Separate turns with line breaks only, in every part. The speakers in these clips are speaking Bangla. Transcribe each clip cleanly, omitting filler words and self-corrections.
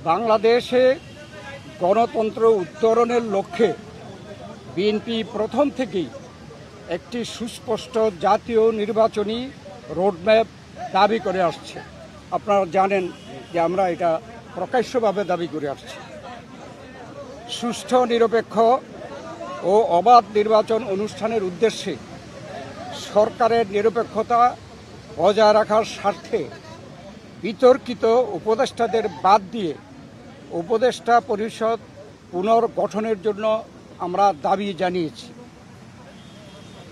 বাংলাদেশে গণতন্ত্র উত্তরণের লক্ষ্যে বিএনপি প্রথম থেকেই একটি সুস্পষ্ট জাতীয় নির্বাচনী রোডম্যাপ দাবি করে আসছে। আপনারা জানেন যে আমরা এটা প্রকাশ্যভাবে দাবি করে আসছি। সুষ্ঠু, নিরপেক্ষ ও অবাধ নির্বাচন অনুষ্ঠানের উদ্দেশ্যে সরকারের নিরপেক্ষতা বজায় রাখার স্বার্থে বিতর্কিত উপদেষ্টাদের বাদ দিয়ে উপদেষ্টা পরিষদ পুনর্গঠনের জন্য আমরা দাবি জানিয়েছি।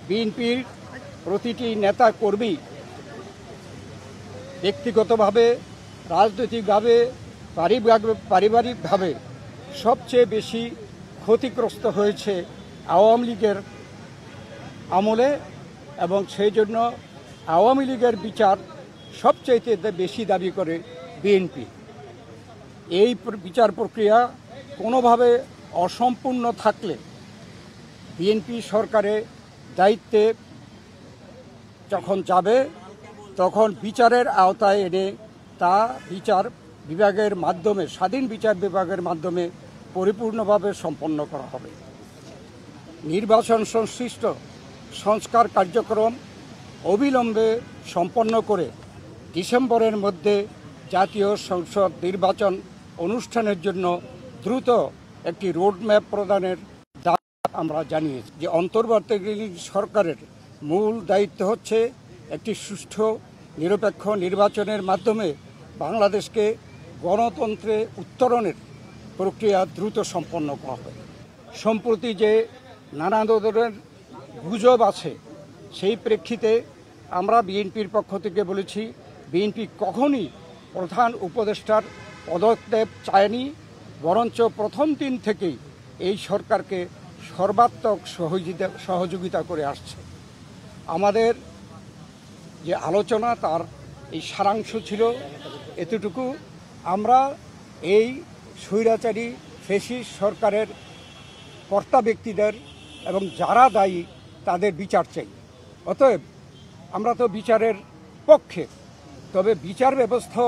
বিএনপির প্রতিটি নেতা কর্মী ব্যক্তিগতভাবে, রাজনৈতিকভাবে, পারিবারিকভাবে সবচেয়ে বেশি ক্ষতিগ্রস্ত হয়েছে আওয়ামী লীগের আমলে, এবং সেই জন্য আওয়ামী লীগের বিচার সবচাইতে বেশি দাবি করে বিএনপি। এই বিচার প্রক্রিয়া কোনোভাবে অসম্পূর্ণ থাকলে বিএনপি সরকারের দায়িত্বে যখন যাবে তখন বিচারের আওতায় এনে তা বিচার বিভাগের মাধ্যমে, স্বাধীন বিচার বিভাগের মাধ্যমে পরিপূর্ণভাবে সম্পন্ন করা হবে। নির্বাচন সংশ্লিষ্ট সংস্কার কার্যক্রম অবিলম্বে সম্পন্ন করে ডিসেম্বরের মধ্যে জাতীয় সংসদ নির্বাচন অনুষ্ঠানের জন্য দ্রুত একটি রোডম্যাপ প্রদানের দাবি আমরা জানিয়েছি। যে অন্তর্বর্তীকালীন সরকারের মূল দায়িত্ব হচ্ছে একটি সুষ্ঠু, নিরপেক্ষ নির্বাচনের মাধ্যমে বাংলাদেশকে গণতন্ত্রে উত্তরণের প্রক্রিয়া দ্রুত সম্পন্ন করা হবে। সম্প্রতি যে নানা ধরনের গুজব আছে, সেই প্রেক্ষিতে আমরা বিএনপির পক্ষ থেকে বলেছি, বিএনপি কখনই প্রধান উপদেষ্টার পদত্যাগ চায়নি, বরঞ্চ প্রথম দিন থেকেই এই সরকারকে সর্বাত্মক সহযোগিতা করে আসছে। আমাদের যে আলোচনা, তার এই সারাংশ ছিল এতটুকু: আমরা এই স্বৈরাচারী ফ্যাসিস্ট সরকারের কর্তা ব্যক্তিদের এবং যারা দায়ী তাদের বিচার চাই। অতএব আমরা তো বিচারের পক্ষে, তবে বিচার ব্যবস্থা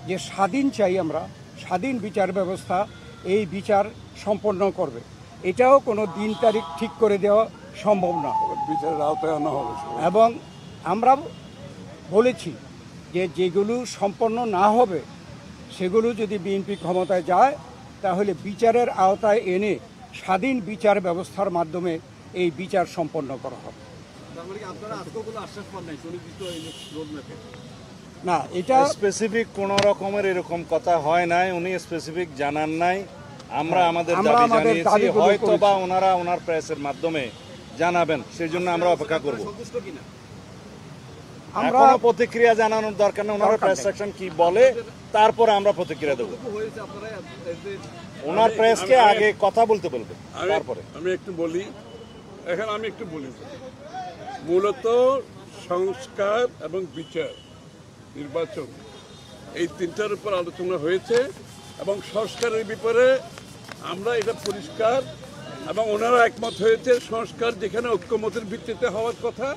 যে স্বাধীন চাই, আমরা স্বাধীন বিচার ব্যবস্থা এই বিচার সম্পন্ন করবে। এটাও কোনো দিন তারিখ ঠিক করে দেওয়া সম্ভব না, বিচারের আওতায় আনা হবে। এবং আমরা বলেছি যে যেগুলো সম্পন্ন না হবে সেগুলো যদি বিএনপি ক্ষমতায় যায় তাহলে বিচারের আওতায় এনে স্বাধীন বিচার ব্যবস্থার মাধ্যমে এই বিচার সম্পন্ন করা হবে। না, এটা
স্পেসিফিক কোন রকমের এরকম কথা হয় নাই, উনি স্পেসিফিক জানান নাই। আমরা আমাদের দাবি জানিয়েছি, হয়তো বা ওনারা ওনার প্রেসের মাধ্যমে জানাবেন, সেই জন্য আমরা অপেক্ষা করব। আমরা প্রতিক্রিয়া জানানোর দরকার নেই, ওনার প্রেস সেকশন কি বলে তারপরে আমরা প্রতিক্রিয়া দেবো। ওনার প্রেসকে আগে কথা বলতে বলবে, তারপরে
আমি একটু বলি। মূলত সংস্কার এবং বিচার, নির্বাচন, এই তিনটার উপর আলোচনা হয়েছে এবং সংস্কারের ব্যাপারে আমরা এটা পরিষ্কার এবং ওনারা একমত হয়েছে। সংস্কার যেখানে ঐক্যমতের ভিত্তিতে হওয়ার কথা,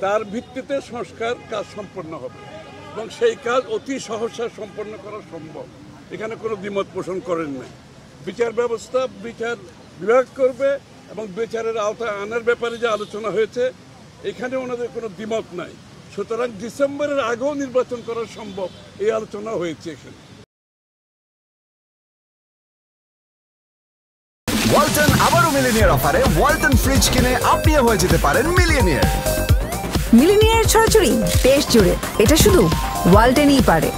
তার ভিত্তিতে সংস্কার কাজ সম্পন্ন হবে এবং সেই কাজ অতি সহসা সম্পন্ন করা সম্ভব। এখানে কোনো দ্বিমত পোষণ করেন নাই। বিচার ব্যবস্থা বিচার বিভাগ করবে এবং বিচারের আওতায় আনার ব্যাপারে যে আলোচনা হয়েছে, এখানে ওনাদের কোনো দ্বিমত নাই। সুতরাং ডিসেম্বরের আগেও নির্বাচন করা সম্ভব, এই আলোচনা হয়েছে এখানে।
ওয়ালটন আবারও মিলিনিয়ার অফারে ওয়ালটন ফ্রিজ কিনে আপনিও হয়ে যেতে পারেন মিলিয়নিয়ার।
মিলিনিয়ার ছড়াছড়ি দেশ জুড়ে, এটা শুধু ওয়ালটনই পারে।